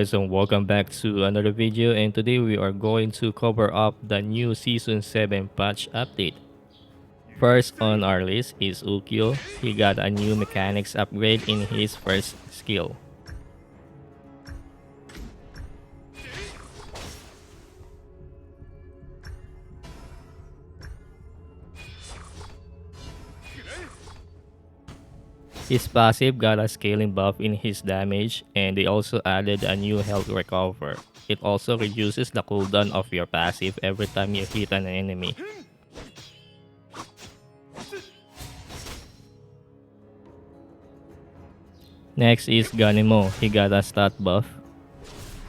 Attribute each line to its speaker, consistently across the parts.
Speaker 1: guys, and welcome back to another video, and today we are going to cover up the new season 7 patch update. First on our list is Ukio. He got a new mechanics upgrade in his first skill. His passive got a scaling buff in his damage, and they also added a new health recover. It also reduces the cooldown of your passive every time you hit an enemy. Next is Gimo. He got a stat buff.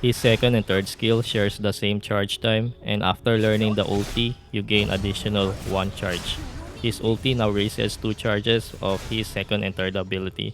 Speaker 1: His second and third skill shares the same charge time, and after learning the ulti, you gain additional 1 charge. His ulti now raises 2 charges of his second and third ability.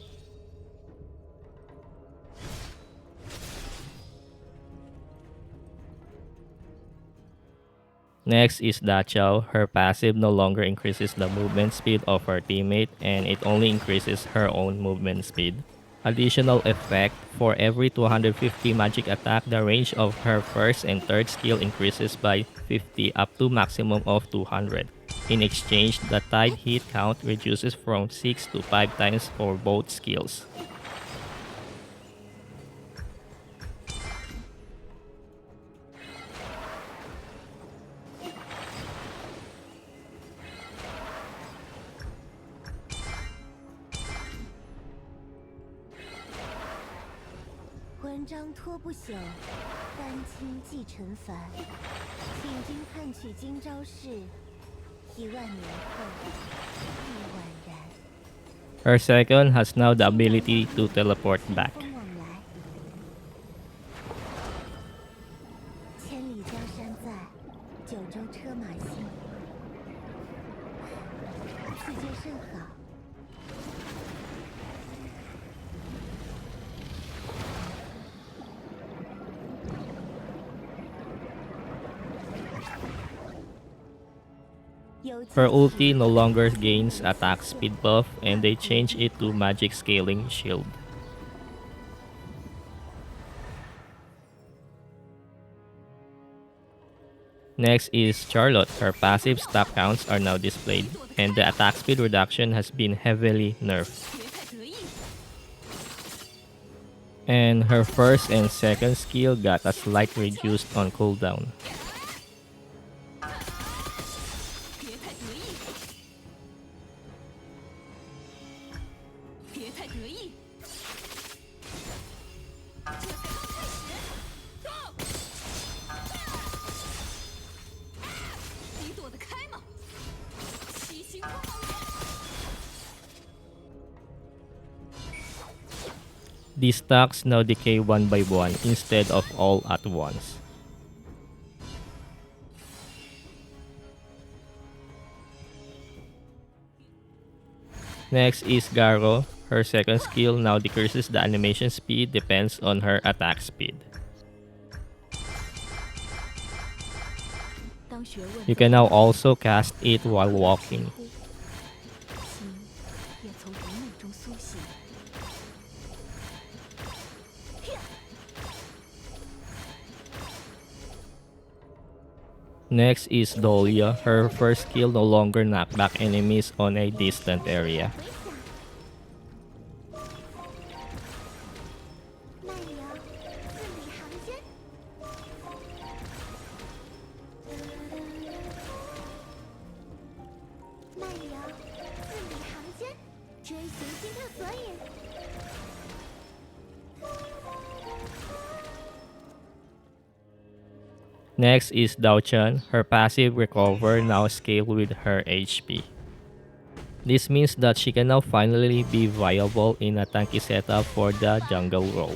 Speaker 1: Next is Dachao. Her passive no longer increases the movement speed of her teammate, and it only increases her own movement speed. Additional effect: for every 250 magic attack, the range of her first and third skill increases by 50 up to maximum of 200. In exchange, the tied hit count reduces from 6 to 5 times for both skills. Her second has now the ability to teleport back. Her ulti no longer gains attack speed buff, and they change it to magic scaling shield. Next is Charlotte. Her passive stack counts are now displayed, and the attack speed reduction has been heavily nerfed. And her first and second skill got a slight reduced on cooldown. These stacks now decay one by one instead of all at once. Next is Garo. Her second skill now decreases the animation speed depends on her attack speed. You can now also cast it while walking. Next is Doia. Her first skill no longer knocks back enemies on a distant area. Next is Daochan. Her passive recover now scale with her HP. This means that she can now finally be viable in a tanky setup for the jungle role.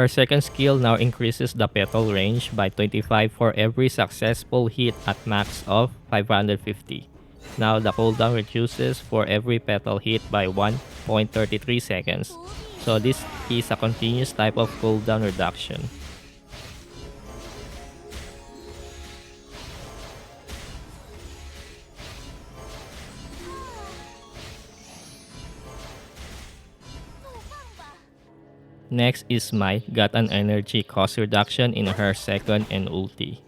Speaker 1: Her second skill now increases the petal range by 25 for every successful hit at max of 550. Now the cooldown reduces for every petal hit by 1.33 seconds. So this is a continuous type of cooldown reduction. Next is Mai got an energy cost reduction in her second and ulti.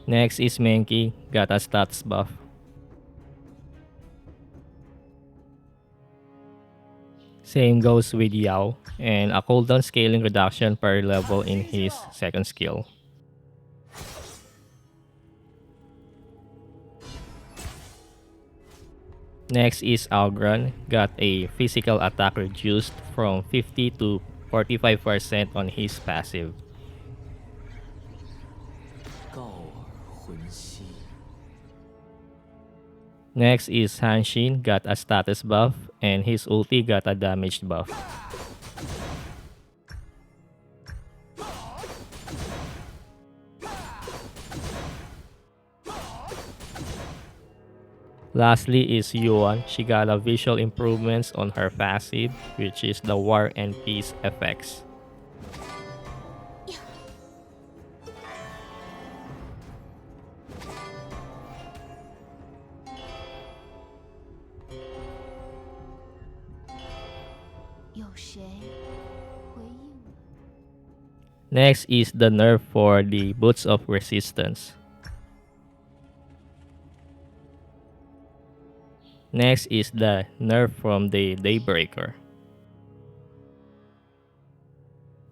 Speaker 1: Next is Mankey got a stats buff. Same goes with Yao, and a cooldown scaling reduction per level in his second skill. Next is Alran, got a physical attack reduced from 50 to 45% on his passive. Next is Hanshin, got a status buff, and his ulti got a damage buff. Lastly is Yuan, she got a visual improvements on her passive, which is the War and Peace effects. Next is the nerf for the Boots of Resistance. Next is the nerf from the Daybreaker.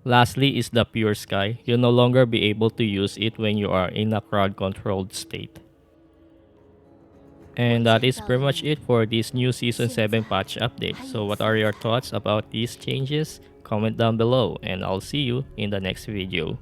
Speaker 1: Lastly is the Pure Sky. You'll no longer be able to use it when you are in a crowd controlled state. And that is pretty much it for this new Season 7 patch update. So what are your thoughts about these changes? Comment down below and I'll see you in the next video.